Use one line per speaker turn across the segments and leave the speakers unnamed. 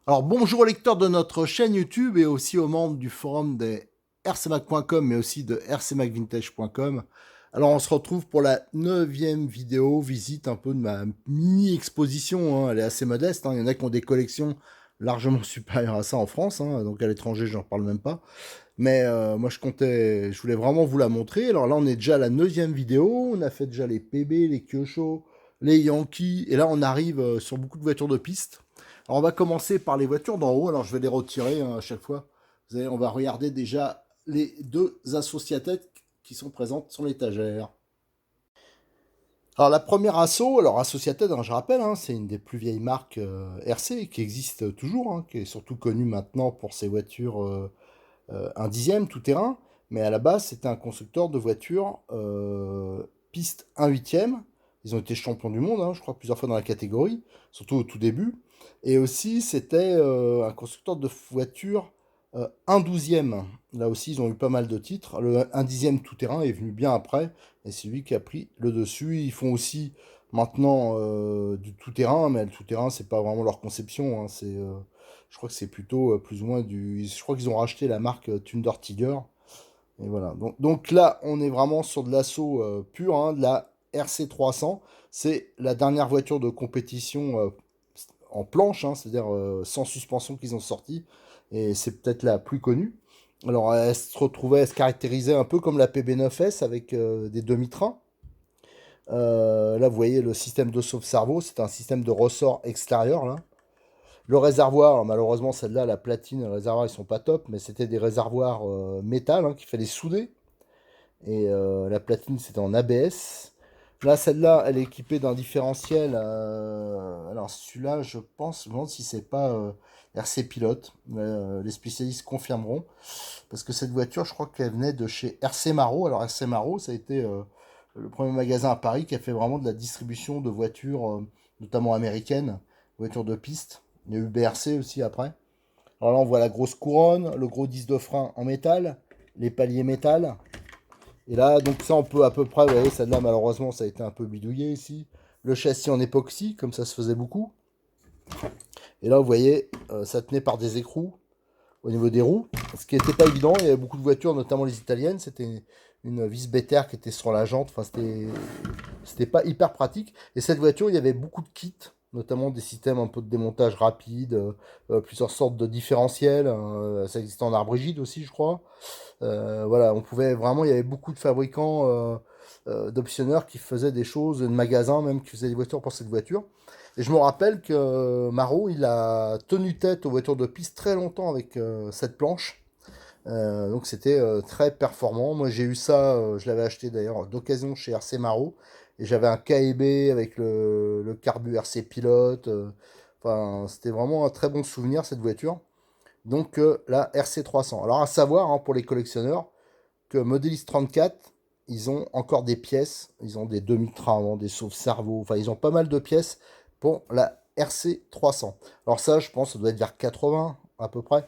Alors bonjour aux lecteurs de notre chaîne YouTube et aussi aux membres du forum des rcmac.com mais aussi de rcmacvintage.com. Alors on se retrouve pour la 9e vidéo, visite un peu de ma mini-exposition, hein. Elle est assez modeste, hein. Il y en a qui ont des collections largement supérieures à ça en France, hein. Donc à l'étranger j'en parle même pas. Mais moi je voulais vraiment vous la montrer. Alors là on est déjà à la 9e vidéo, on a fait déjà les PB, les Kyosho, les Yankees, et là on arrive sur beaucoup de voitures de piste. Alors on va commencer par les voitures d'en haut, alors je vais les retirer, hein, à chaque fois. Vous savez, on va regarder déjà les deux Associated qui sont présentes sur l'étagère. Alors la première Asso, alors Associated, hein, je rappelle, hein, c'est une des plus vieilles marques RC qui existe toujours, hein, qui est surtout connue maintenant pour ses voitures 1/10 tout terrain, mais à la base c'était un constructeur de voitures piste 1/8. Ils ont été champions du monde, hein, je crois, plusieurs fois dans la catégorie, surtout au tout début. Et aussi c'était un constructeur de voitures 1/12. Là aussi ils ont eu pas mal de titres. Le 1/10 tout terrain est venu bien après, et c'est lui qui a pris le dessus. Ils font aussi maintenant du tout terrain, mais le tout terrain c'est pas vraiment leur conception, hein, je crois que c'est plutôt plus ou moins du. Je crois qu'ils ont racheté la marque Thunder Tiger. Et voilà. Donc là, on est vraiment sur de l'assaut pur, hein, de la RC300. C'est la dernière voiture de compétition en planche, hein, c'est-à-dire sans suspension qu'ils ont sorti. Et c'est peut-être la plus connue. Alors, elle se caractérisait un peu comme la PB9S avec des demi-trains. Là, vous voyez le système de sauve-cerveau, c'est un système de ressort extérieur, là. Le réservoir, alors malheureusement celle-là, la platine, le réservoir, ils sont pas top, mais c'était des réservoirs métal, hein, qu'il fallait souder. Et la platine, c'était en ABS. Là, celle-là, elle est équipée d'un différentiel. Alors celui-là, je me demande si c'est pas RC Pilote. Les spécialistes confirmeront. Parce que cette voiture, je crois qu'elle venait de chez RC Maro. Alors RC Maro, ça a été le premier magasin à Paris qui a fait vraiment de la distribution de voitures, notamment américaines, voitures de piste. Il y a eu BRC aussi après. Alors là, on voit la grosse couronne, le gros disque de frein en métal, les paliers métal. Et là, donc ça, on peut à peu près, vous voyez, celle-là, malheureusement, ça a été un peu bidouillé ici. Le châssis en époxy, comme ça se faisait beaucoup. Et là, vous voyez, ça tenait par des écrous au niveau des roues. Ce qui n'était pas évident, il y avait beaucoup de voitures, notamment les italiennes, c'était une vis Better qui était sur la jante. Enfin, c'était pas hyper pratique. Et cette voiture, il y avait beaucoup de kits, notamment des systèmes un peu de démontage rapide, plusieurs sortes de différentiels, hein, ça existait en arbre rigide aussi, je crois. Voilà, on pouvait vraiment, il y avait beaucoup de fabricants d'optionneurs qui faisaient des choses, de magasins même, qui faisaient des voitures pour cette voiture. Et je me rappelle que Maro, il a tenu tête aux voitures de piste très longtemps avec cette planche. Donc c'était très performant. Moi j'ai eu ça, je l'avais acheté d'ailleurs d'occasion chez RC Maro. Et j'avais un KEB avec le carbu RC Pilote. Enfin, c'était vraiment un très bon souvenir cette voiture. Donc la RC300. Alors à savoir, hein, pour les collectionneurs, que Modelis 34, ils ont encore des pièces. Ils ont des demi-trains, des sauve-cerveau. Enfin, ils ont pas mal de pièces pour la RC300. Alors ça, je pense, ça doit être vers 80 à peu près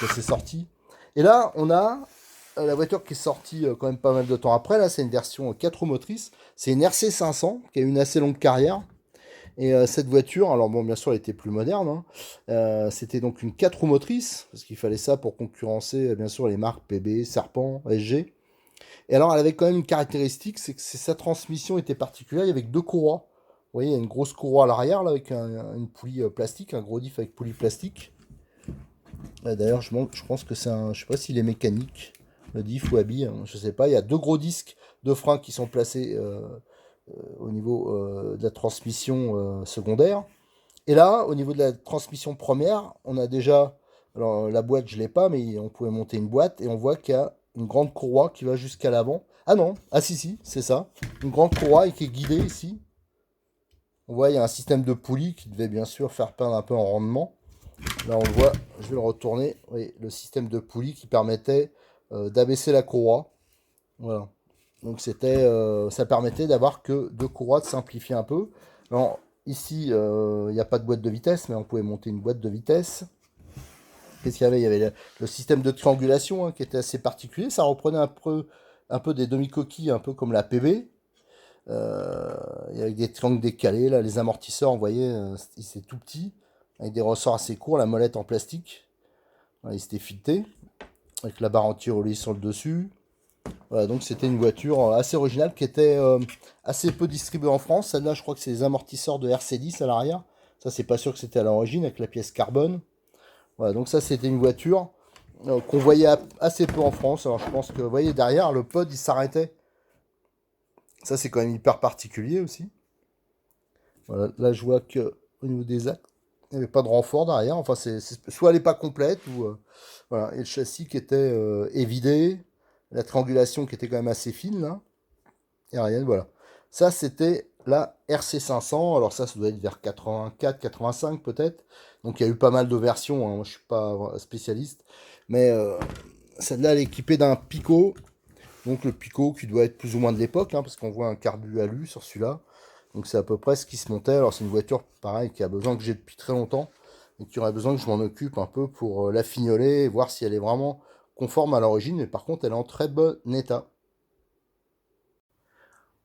que c'est sorti. Et là, on a la voiture qui est sortie quand même pas mal de temps après. Là, c'est une version 4 roues motrices. C'est une RC500 qui a eu une assez longue carrière. Et cette voiture, alors bon, bien sûr, elle était plus moderne, hein. C'était donc une 4 roues motrices, parce qu'il fallait ça pour concurrencer, bien sûr, les marques PB, Serpent, SG. Et alors, elle avait quand même une caractéristique, c'est que sa transmission était particulière, il y avait que deux courroies. Vous voyez, il y a une grosse courroie à l'arrière, là, avec une poulie plastique, un gros diff avec poulie plastique. D'ailleurs, je pense que c'est un. Je sais pas s'il est mécanique, le diff ou habille, hein, je sais pas. Il y a deux gros disques de frein qui sont placés au niveau de la transmission secondaire. Et là, au niveau de la transmission première, on a déjà. Alors, la boîte, je l'ai pas, mais on pouvait monter une boîte et on voit qu'il y a une grande courroie qui va jusqu'à l'avant. Ah non, ah si, c'est ça. Une grande courroie et qui est guidée ici. On voit, il y a un système de poulie qui devait bien sûr faire perdre un peu en rendement. Là, on le voit, je vais le retourner. Oui, le système de poulie qui permettait d'abaisser la courroie. Voilà. Donc ça permettait d'avoir que deux courroies, de simplifier un peu. Alors, ici, il n'y a pas de boîte de vitesse, mais on pouvait monter une boîte de vitesse. Qu'est-ce qu'il y avait? Il y avait le système de triangulation hein, qui était assez particulier. Ça reprenait un peu des demi-coquilles, un peu comme la PB. Il y avait des triangles décalés, là, les amortisseurs, vous voyez, c'est tout petit, avec des ressorts assez courts, la molette en plastique. Voilà, il s'était fileté, avec la barre anti-roulis sur le dessus. Voilà, donc c'était une voiture assez originale qui était assez peu distribuée en France. Celle-là, je crois que c'est les amortisseurs de RC10 à l'arrière. Ça, c'est pas sûr que c'était à l'origine, avec la pièce carbone. Voilà, donc ça, c'était une voiture qu'on voyait assez peu en France. Alors, je pense que, vous voyez, derrière, le pod, il s'arrêtait. Ça, c'est quand même hyper particulier aussi. Voilà, là, je vois que au niveau des actes, il n'y avait pas de renfort derrière. Enfin, soit elle n'est pas complète, ou voilà. Et le châssis qui était évidé, la triangulation qui était quand même assez fine, là. Et rien, voilà. Ça, c'était la RC500. Alors ça doit être vers 84, 85 peut-être. Donc il y a eu pas mal de versions. Hein. Moi, je suis pas spécialiste. Mais celle-là, elle est équipée d'un Pico. Donc le Pico qui doit être plus ou moins de l'époque, hein, parce qu'on voit un carbu alu sur celui-là. Donc c'est à peu près ce qui se montait. Alors c'est une voiture, pareil, qui a besoin que j'ai depuis très longtemps. Et qui aurait besoin que je m'en occupe un peu pour la fignoler et voir si elle est vraiment conforme à l'origine. Mais par contre, elle est en très bon état.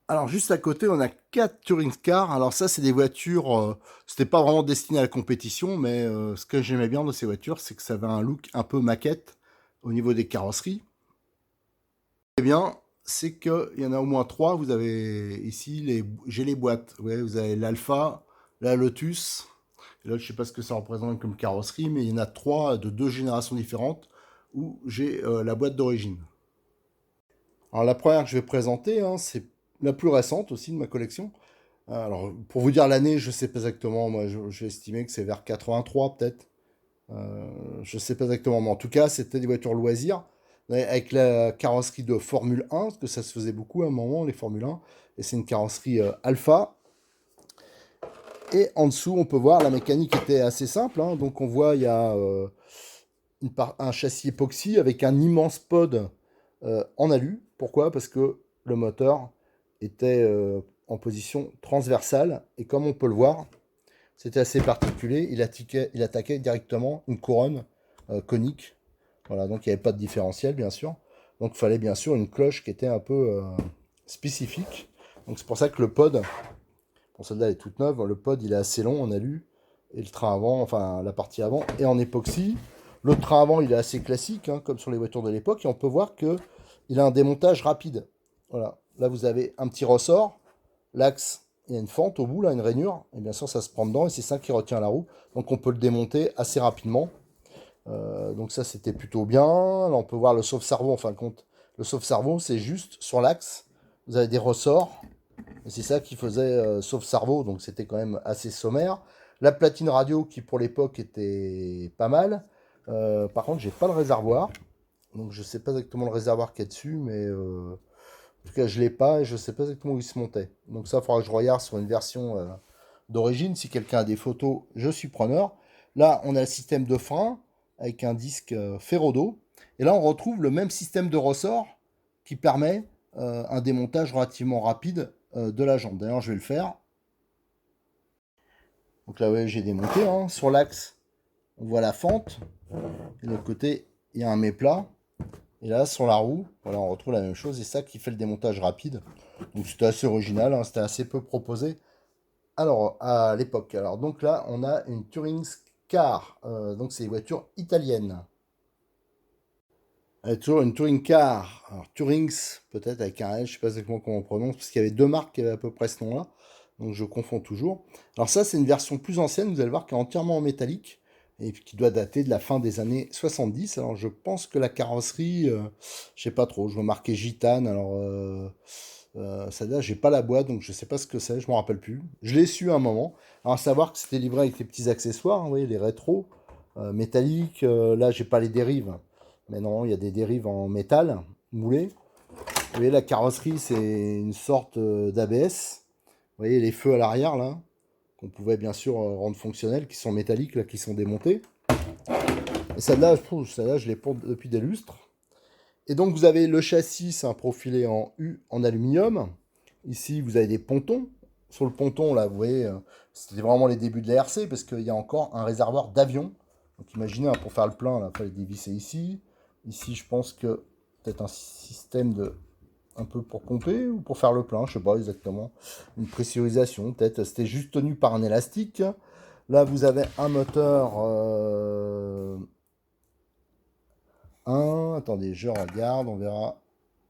Alors juste à côté, on a 4 touring cars. Alors ça, c'est des voitures, c'était pas vraiment destiné à la compétition, mais ce que j'aimais bien de ces voitures, c'est que ça avait un look un peu maquette au niveau des carrosseries. Eh bien, c'est qu'il y en a au moins 3. Vous avez ici, j'ai les boîtes. Ouais, vous avez l'Alpha, la Lotus. Et là, je sais pas ce que ça représente comme carrosserie, mais il y en a 3 de 2 générations différentes où j'ai la boîte d'origine. Alors la première que je vais présenter, hein, c'est la plus récente aussi de ma collection. Alors pour vous dire l'année, je sais pas exactement. Moi, j'ai estimé que c'est vers 83 peut-être. Je sais pas exactement, mais en tout cas, c'était des voitures loisirs avec la carrosserie de Formule 1, parce que ça se faisait beaucoup à un moment, les Formule 1. Et c'est une carrosserie Alpha. Et en dessous, on peut voir la mécanique était assez simple. Hein. Donc on voit, il y a un châssis époxy avec un immense pod en alu. Pourquoi? Parce que le moteur était en position transversale. Et comme on peut le voir, c'était assez particulier. Il attaquait directement une couronne conique. Voilà, donc il n'y avait pas de différentiel, bien sûr. Donc il fallait bien sûr une cloche qui était un peu spécifique. Donc c'est pour ça que le pod, bon celle-là elle est toute neuve, le pod il est assez long en alu. Et le train avant, enfin la partie avant, est en époxy. Le train avant il est assez classique, hein, comme sur les voitures de l'époque. Et on peut voir que il a un démontage rapide. Voilà, là vous avez un petit ressort. L'axe, il y a une fente au bout, là, une rainure, et bien sûr ça se prend dedans, et c'est ça qui retient la roue. Donc on peut le démonter assez rapidement. Donc ça c'était plutôt bien. Là on peut voir le sauve-cerveau, en fin de compte. Le sauve-cerveau c'est juste sur l'axe, vous avez des ressorts, et c'est ça qui faisait sauve-cerveau, donc c'était quand même assez sommaire. La platine radio qui pour l'époque était pas mal. Par contre j'ai pas le réservoir, donc je sais pas exactement le réservoir qu'il y a dessus, mais en tout cas, je l'ai pas et je sais pas exactement où il se montait. Donc ça, il faudra que je regarde sur une version d'origine. Si quelqu'un a des photos, je suis preneur. Là, on a le système de frein avec un disque Ferrodo. Et là, on retrouve le même système de ressort qui permet un démontage relativement rapide de la jambe. D'ailleurs, je vais le faire. Donc là, ouais, j'ai démonté. Hein. Sur l'axe, on voit la fente. Et de l'autre côté, il y a un méplat. Et là, sur la roue, voilà, on retrouve la même chose. Et ça qui fait le démontage rapide. Donc c'était assez original, hein, c'était assez peu proposé. Alors, à l'époque. Alors, donc là, on a une Touring Car. Donc c'est une voiture italienne. Toujours une Touring Car. Alors, Tourings, peut-être avec un L, je ne sais pas exactement comment on prononce, parce qu'il y avait deux marques qui avaient à peu près ce nom-là. Donc je confonds toujours. Alors ça, c'est une version plus ancienne, vous allez voir, qui est entièrement en métallique et qui doit dater de la fin des années 70. Alors je pense que la carrosserie, je sais pas trop, je vois marqué Gitane. Alors celle-là, j'ai pas la boîte, donc je sais pas ce que c'est, je m'en rappelle plus. Je l'ai su à un moment. Alors à savoir que c'était livré avec les petits accessoires, hein, vous voyez, les rétros métalliques. Là, j'ai pas les dérives, mais non, il y a des dérives en métal moulé. Vous voyez, la carrosserie, c'est une sorte d'ABS. Vous voyez les feux à l'arrière là, qu'on pouvait bien sûr rendre fonctionnels, qui sont métalliques là, qui sont démontés. Et celle-là, je l'ai pour depuis des lustres. Et donc, vous avez le châssis, c'est un profilé en U en aluminium. Ici, vous avez des pontons. Sur le ponton, là, vous voyez, c'était vraiment les débuts de la RC, parce qu'il y a encore un réservoir d'avion. Donc, imaginez, hein, pour faire le plein, il fallait dévisser ici. Ici, je pense que peut-être un système de un peu pour pomper ou pour faire le plein, je sais pas exactement. Une pressurisation, peut-être. C'était juste tenu par un élastique. Là, vous avez un moteur attendez, je regarde, on verra.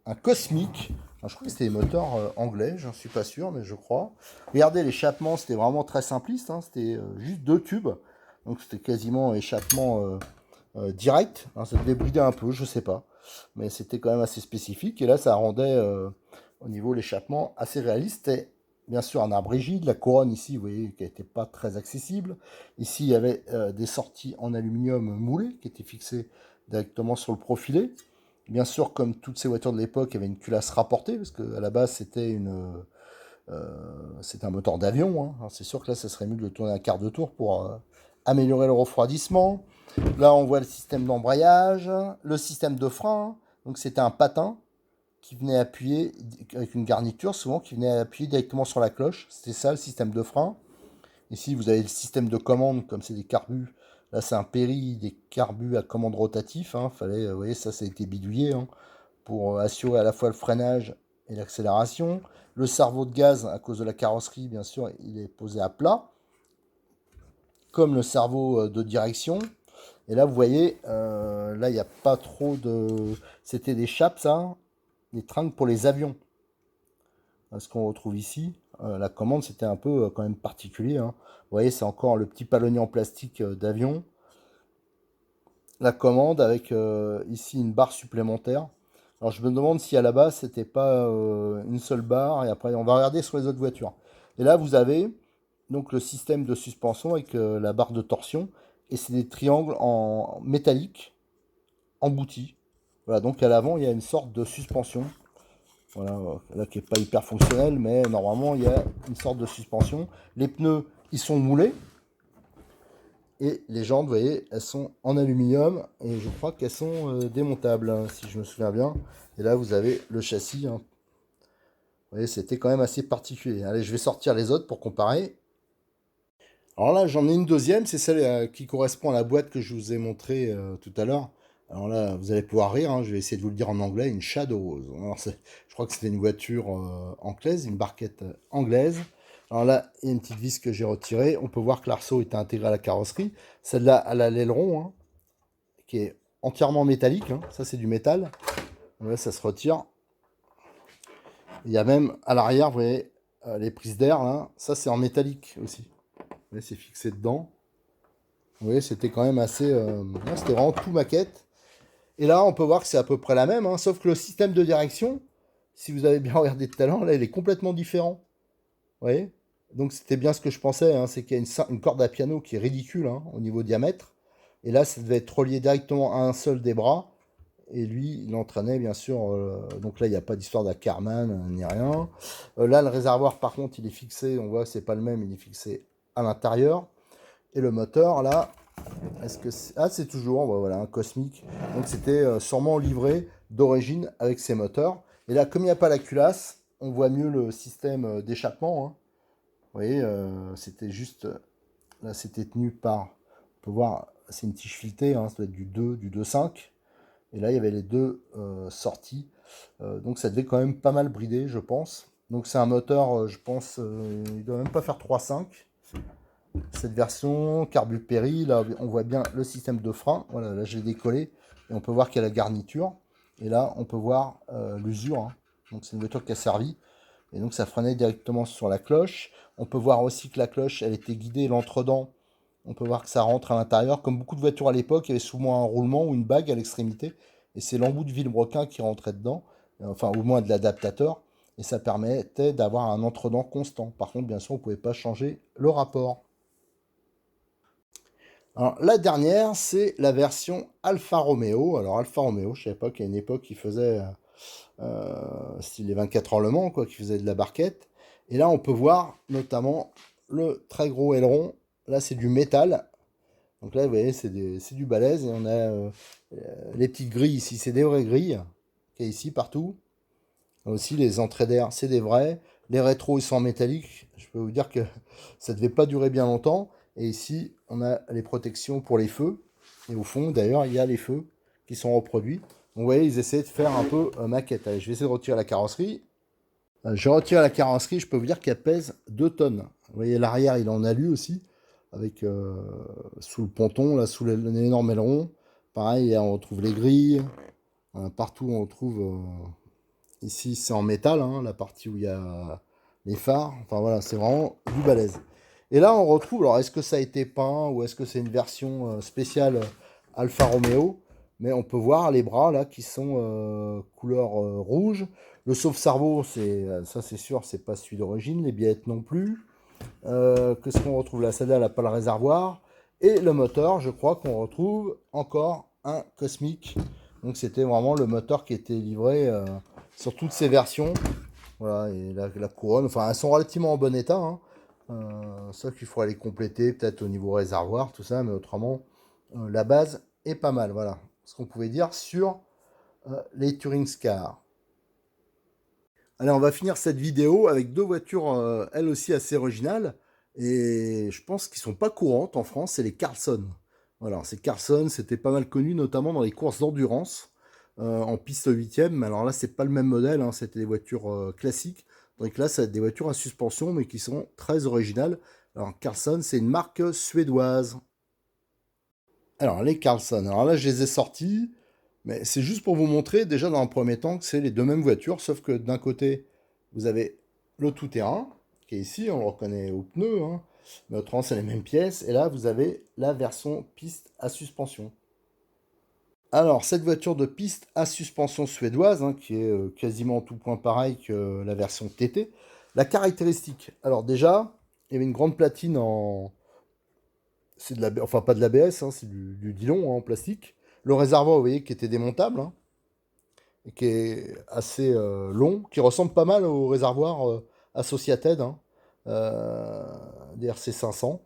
Un Cosmic. Alors, je crois que c'était des moteurs anglais, j'en suis pas sûr, mais je crois. Regardez, l'échappement, c'était vraiment très simpliste. Hein, c'était juste deux tubes. Donc c'était quasiment échappement direct. Alors, ça devait brider un peu, je sais pas. Mais c'était quand même assez spécifique. Et là, ça rendait au niveau de l'échappement assez réaliste. C'était bien sûr un arbre rigide. La couronne ici, vous voyez, qui n'était pas très accessible. Ici, il y avait des sorties en aluminium moulées qui étaient fixées directement sur le profilé. Bien sûr, comme toutes ces voitures de l'époque, il y avait une culasse rapportée, parce qu'à la base, c'était un moteur d'avion. Hein. C'est sûr que là, ça serait mieux de le tourner à quart de tour pour améliorer le refroidissement. Là, on voit le système d'embrayage, le système de frein. Donc, c'était un patin qui venait appuyer, avec une garniture souvent, qui venait appuyer directement sur la cloche. C'était ça, le système de frein. Ici, vous avez le système de commande, comme c'est des carbus. Là, c'est un Péri, des carbus à commande rotatif. Hein. Fallait, vous voyez, ça a été bidouillé hein, pour assurer à la fois le freinage et l'accélération. Le cerveau de gaz, à cause de la carrosserie, bien sûr, il est posé à plat, comme le cerveau de direction. Et là, vous voyez, là, il n'y a pas trop de... C'était des chaps, ça, des tringles pour les avions. Ce qu'on retrouve ici, la commande, c'était un peu quand même particulier. Hein. Vous voyez, c'est encore le petit palonnier en plastique d'avion. La commande avec ici une barre supplémentaire. Alors je me demande si à la base c'était pas une seule barre et après on va regarder sur les autres voitures. Et là vous avez donc le système de suspension avec la barre de torsion et c'est des triangles en métallique emboutis. Voilà, donc à l'avant il y a une sorte de suspension. Voilà, là qui est pas hyper fonctionnel mais normalement il y a une sorte de suspension. Les pneus ils sont moulés. Et les jantes, vous voyez, elles sont en aluminium et je crois qu'elles sont démontables, hein, si je me souviens bien. Et là, vous avez le châssis. Hein. Vous voyez, c'était quand même assez particulier. Allez, je vais sortir les autres pour comparer. Alors là, j'en ai une deuxième, c'est celle qui correspond à la boîte que je vous ai montrée tout à l'heure. Alors là, vous allez pouvoir rire, hein, je vais essayer de vous le dire en anglais, une Shadow Rose. Alors, je crois que c'était une voiture anglaise, une barquette anglaise. Alors là, il y a une petite vis que j'ai retirée. On peut voir que l'arceau est intégré à la carrosserie. Celle-là, elle a l'aileron, hein, qui est entièrement métallique. Hein. Ça, c'est du métal. Là, ça se retire. Il y a même à l'arrière, vous voyez, les prises d'air. Là. Ça, c'est en métallique aussi. Vous voyez, c'est fixé dedans. Vous voyez, c'était quand même assez... c'était vraiment tout maquette. Et là, on peut voir que c'est à peu près la même. Hein, sauf que le système de direction, si vous avez bien regardé tout à l'heure, là, il est complètement différent. Vous voyez? Donc c'était bien ce que je pensais, hein, c'est qu'il y a une corde à piano qui est ridicule hein, au niveau diamètre. Et là, ça devait être relié directement à un seul des bras. Et lui, il entraînait bien sûr. Donc là, il n'y a pas d'histoire d'Ackerman ni rien. Là, le réservoir, par contre, il est fixé. On voit que c'est pas le même. Il est fixé à l'intérieur. Et le moteur, là, est-ce que c'est... Ah, c'est toujours voilà, un Cosmic. Donc c'était sûrement livré d'origine avec ces moteurs. Et là, comme il n'y a pas la culasse, on voit mieux le système d'échappement. Hein. Vous voyez, c'était juste... Là, c'était tenu par... On peut voir, c'est une tige filetée. Hein, ça doit être du 2, du 2,5. Et là, il y avait les deux sorties. Donc ça devait quand même pas mal brider, je pense. Donc c'est un moteur, je pense, il ne doit même pas faire 3,5. Cette version, carbu Péri, là on voit bien le système de frein. Voilà, là je l'ai décollé. Et on peut voir qu'il y a la garniture. Et là, on peut voir l'usure. Hein. Donc c'est une voiture qui a servi. Et donc ça freinait directement sur la cloche. On peut voir aussi que la cloche, elle était guidée l'entre-dents. On peut voir que ça rentre à l'intérieur. Comme beaucoup de voitures à l'époque, il y avait souvent un roulement ou une bague à l'extrémité. Et c'est l'embout de vilebrequin qui rentrait dedans. Enfin, au moins de l'adaptateur. Et ça permettait d'avoir un entre-dents constant. Par contre, bien sûr, on ne pouvait pas changer le rapport. Alors, la dernière, c'est la version Alfa Romeo. Alors, Alfa Romeo, je ne savais pas qu'à une époque, ils faisaient style les 24 heures Le Mans, quoi, qui faisait de la barquette. Et là, on peut voir notamment le très gros aileron. Là, c'est du métal. Donc là, vous voyez, c'est du balèze. Et on a les petites grilles ici, c'est des vraies grilles, qu'il y a ici partout. Aussi, les entrées d'air, c'est des vrais. Les rétros, ils sont en métallique. Je peux vous dire que ça ne devait pas durer bien longtemps. Et ici, on a les protections pour les feux. Et au fond, d'ailleurs, il y a les feux qui sont reproduits. Donc, vous voyez, ils essaient de faire un peu maquette. Allez, je vais essayer de retirer la carrosserie. Je retire la carrosserie, je peux vous dire qu'elle pèse 2 tonnes. Vous voyez, l'arrière, il en alu aussi, avec sous le ponton, là, sous l'énorme aileron. Pareil, on retrouve les grilles. Partout, on retrouve... ici, c'est en métal, hein, la partie où il y a les phares. Enfin, voilà, c'est vraiment du balèze. Et là, on retrouve... Alors, est-ce que ça a été peint ou est-ce que c'est une version spéciale Alfa Romeo? Mais on peut voir les bras, là, qui sont couleur rouge. Le sauve-cerveau, ça c'est sûr, c'est pas celui d'origine. Les billettes non plus. Qu'est-ce qu'on retrouve là? Celle-là, elle n'a pas le réservoir. Et le moteur, je crois qu'on retrouve encore un Cosmic. Donc c'était vraiment le moteur qui était livré sur toutes ces versions. Voilà, et la couronne, enfin elles sont relativement en bon état. Hein. Sauf qu'il faudrait les compléter, peut-être au niveau réservoir, tout ça, mais autrement, la base est pas mal. Voilà ce qu'on pouvait dire sur les Touring Car. Allez, on va finir cette vidéo avec 2 voitures, elles aussi assez originales. Et je pense qu'ils sont pas courantes en France, c'est les Carlson. Voilà, ces Carlson, c'était pas mal connu, notamment dans les courses d'endurance, en piste 8e. Mais alors là, c'est pas le même modèle, hein, c'était des voitures classiques. Donc là, c'est des voitures à suspension, mais qui sont très originales. Alors, Carlson, c'est une marque suédoise. Alors, les Carlson, alors là, je les ai sortis. Mais c'est juste pour vous montrer déjà dans un premier temps que c'est les 2 mêmes voitures, sauf que d'un côté, vous avez le tout-terrain, qui est ici, on le reconnaît aux pneus, hein, mais autrement c'est les mêmes pièces, et là vous avez la version piste à suspension. Alors cette voiture de piste à suspension suédoise, hein, qui est quasiment en tout point pareil que la version TT, la caractéristique, alors déjà, il y avait une grande platine en... C'est de la... Enfin pas de l'ABS, hein, c'est du nylon hein, en plastique. Le réservoir, vous voyez, qui était démontable, hein, qui est assez long, qui ressemble pas mal au réservoir Associated hein, des RC500.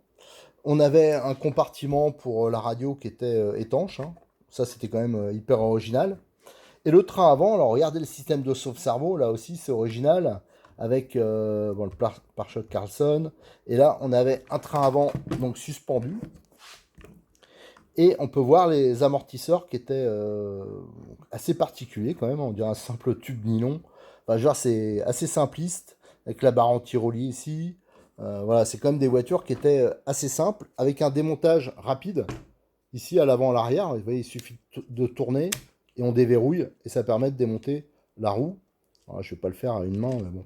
On avait un compartiment pour la radio qui était étanche. Hein. Ça, c'était quand même hyper original. Et le train avant, alors regardez le système de sauve-cerveau, là aussi, c'est original, avec bon, le pare-choc Carlson. Et là, on avait un train avant donc suspendu. Et on peut voir les amortisseurs qui étaient assez particuliers quand même. On dirait un simple tube nylon. Enfin, genre, c'est assez simpliste, avec la barre anti-roulis ici. Voilà, c'est quand même des voitures qui étaient assez simples, avec un démontage rapide. Ici, à l'avant, à l'arrière, vous voyez, il suffit de tourner et on déverrouille. Et ça permet de démonter la roue. Alors, je ne vais pas le faire à une main, mais bon.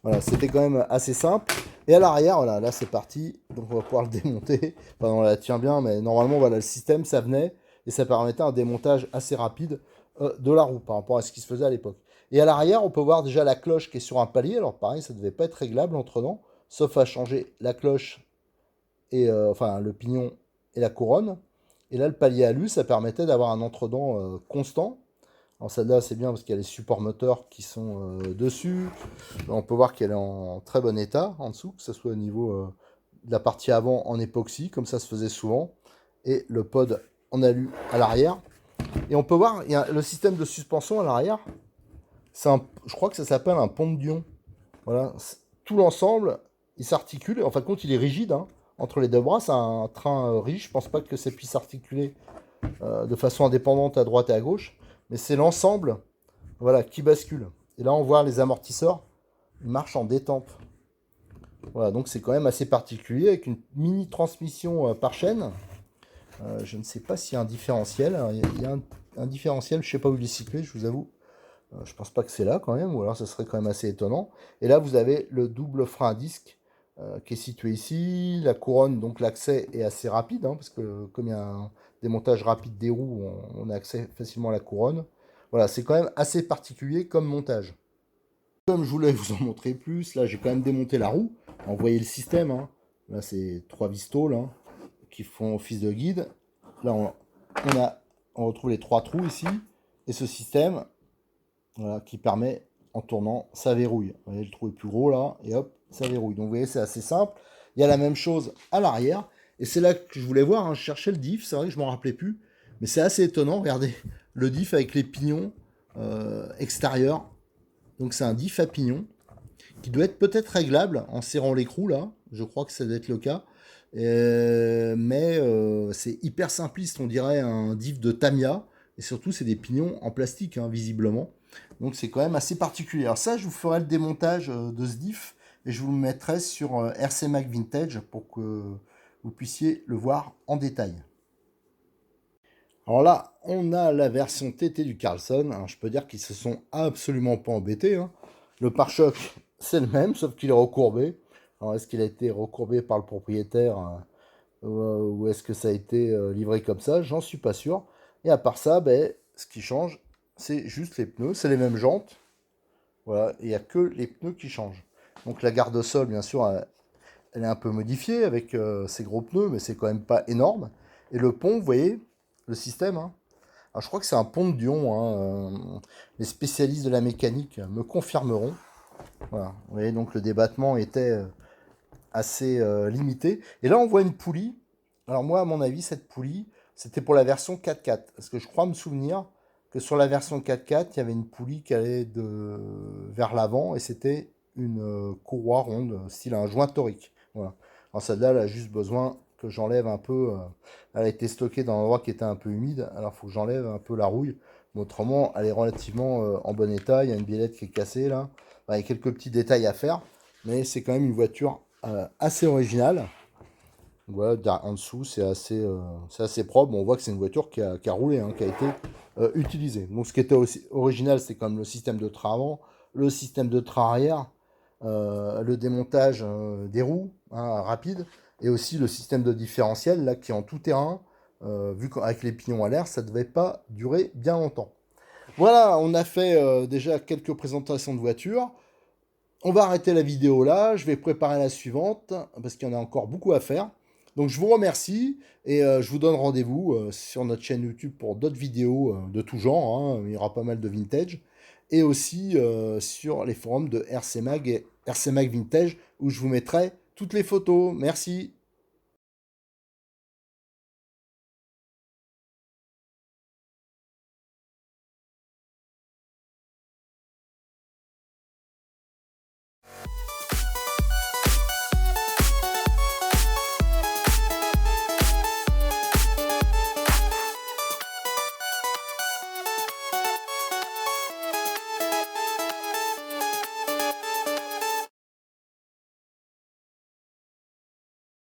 Voilà, c'était quand même assez simple. Et à l'arrière, voilà, là c'est parti. Donc on va pouvoir le démonter. Enfin, on la tient bien, mais normalement, voilà, le système, ça venait. Et ça permettait un démontage assez rapide de la roue par rapport à ce qui se faisait à l'époque. Et à l'arrière, on peut voir déjà la cloche qui est sur un palier. Alors pareil, ça ne devait pas être réglable entre-temps. Sauf à changer la cloche et enfin le pignon et la couronne. Et là, le palier alu, ça permettait d'avoir un entre-dents constant. Alors celle-là, c'est bien parce qu'il y a les supports moteurs qui sont dessus. On peut voir qu'elle est en très bon état en dessous, que ce soit au niveau de la partie avant en époxy, comme ça se faisait souvent, et le pod en alu à l'arrière. Et on peut voir, il y a le système de suspension à l'arrière. Je crois que ça s'appelle un pont de Dion. Voilà, tout l'ensemble, il s'articule. En fin de compte, il est rigide hein, entre les deux bras. C'est un train riche. Je pense pas que ça puisse s'articuler de façon indépendante à droite et à gauche. Mais c'est l'ensemble voilà, qui bascule. Et là, on voit les amortisseurs, ils marchent en détente. Voilà, donc c'est quand même assez particulier avec une mini transmission par chaîne. Je ne sais pas s'il y a un différentiel. Il y a un différentiel, je ne sais pas où il est situé, je vous avoue. Je pense pas que c'est là quand même, ou alors ça serait quand même assez étonnant. Et là, vous avez le double frein à disque qui est situé ici. La couronne, donc l'accès est assez rapide, hein, parce que comme il y a un démontage rapide des roues, on a accès facilement à la couronne. Voilà, c'est quand même assez particulier comme montage. Comme je voulais vous en montrer plus, là j'ai quand même démonté la roue. Vous voyez le système, hein. Là c'est 3 vistoles hein, qui font office de guide. Là on retrouve les 3 trous ici. Et ce système voilà, qui permet, en tournant, ça verrouille. Vous voyez, le trou est plus gros là, et hop, ça verrouille. Donc vous voyez, c'est assez simple. Il y a la même chose à l'arrière. Et c'est là que je voulais voir, hein, je cherchais le diff, c'est vrai que je m'en rappelais plus. Mais c'est assez étonnant, regardez, le diff avec les pignons extérieurs. Donc c'est un diff à pignons qui doit être peut-être réglable en serrant l'écrou là. Je crois que ça doit être le cas. Mais c'est hyper simpliste, on dirait un diff de Tamiya. Et surtout, c'est des pignons en plastique, hein, visiblement. Donc c'est quand même assez particulier. Alors ça, je vous ferai le démontage de ce diff et je vous le mettrai sur RC Mac Vintage pour que vous puissiez le voir en détail. Alors là, on a la version TT du Carlson. Alors, je peux dire qu'ils se sont absolument pas embêtés, hein. Le pare-choc, c'est le même, sauf qu'il est recourbé. Alors, est-ce qu'il a été recourbé par le propriétaire ou est-ce que ça a été livré comme ça? J'en suis pas sûr. Et à part ça, ben, ce qui change, c'est juste les pneus. C'est les mêmes jantes. Voilà, il n'y a que les pneus qui changent. Donc la garde-sol, bien sûr, elle est un peu modifiée avec ces gros pneus, mais c'est quand même pas énorme. Et le pont, vous voyez, le système, hein. Alors je crois que c'est un pont de Dion, hein. Les spécialistes de la mécanique me confirmeront. Voilà, vous voyez, donc le débattement était assez limité. Et là, on voit une poulie. Alors moi, à mon avis, cette poulie, c'était pour la version 4x4. Parce que je crois me souvenir que sur la version 4x4, il y avait une poulie qui allait vers l'avant et c'était une courroie ronde, style un joint torique. Voilà. Alors celle-là, elle a juste besoin que j'enlève un peu. Elle a été stockée dans un endroit qui était un peu humide. Alors il faut que j'enlève un peu la rouille. Mais autrement, elle est relativement en bon état. Il y a une biellette qui est cassée là. Enfin, il y a quelques petits détails à faire. Mais c'est quand même une voiture assez originale. Voilà, en dessous, c'est assez propre. Bon, on voit que c'est une voiture qui a roulé, hein, qui a été utilisée. Donc, ce qui était aussi original, c'est comme le système de train avant, le système de train arrière, le démontage des roues, hein, rapide, et aussi le système de différentiel, là, qui est en tout terrain. Vu qu'avec les pignons à l'air, ça ne devait pas durer bien longtemps. Voilà, on a fait déjà quelques présentations de voitures. On va arrêter la vidéo là, je vais préparer la suivante, parce qu'il y en a encore beaucoup à faire. Donc je vous remercie, et je vous donne rendez-vous sur notre chaîne YouTube pour d'autres vidéos de tout genre, hein. Il y aura pas mal de vintage, et aussi sur les forums de RC Mag et RC Mag Vintage, où je vous mettrai toutes les photos. Merci.